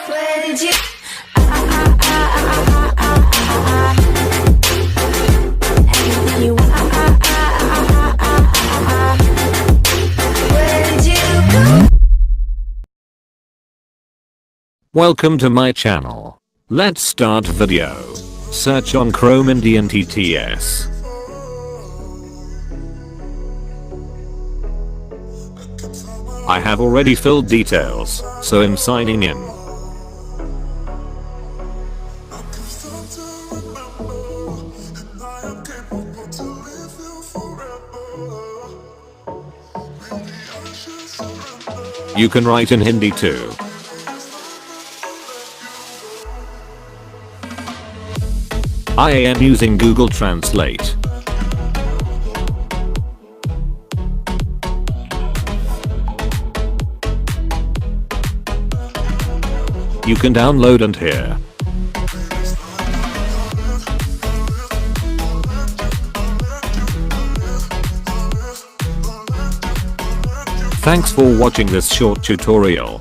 Where did you? Anything you want. Where did you go? Welcome to my channel. Let's start video. Search on Chrome Indian TTS. I have already filled details, so I'm signing in. You can write in Hindi too. I am using Google Translate. You can download and hear. Thanks for watching this short tutorial.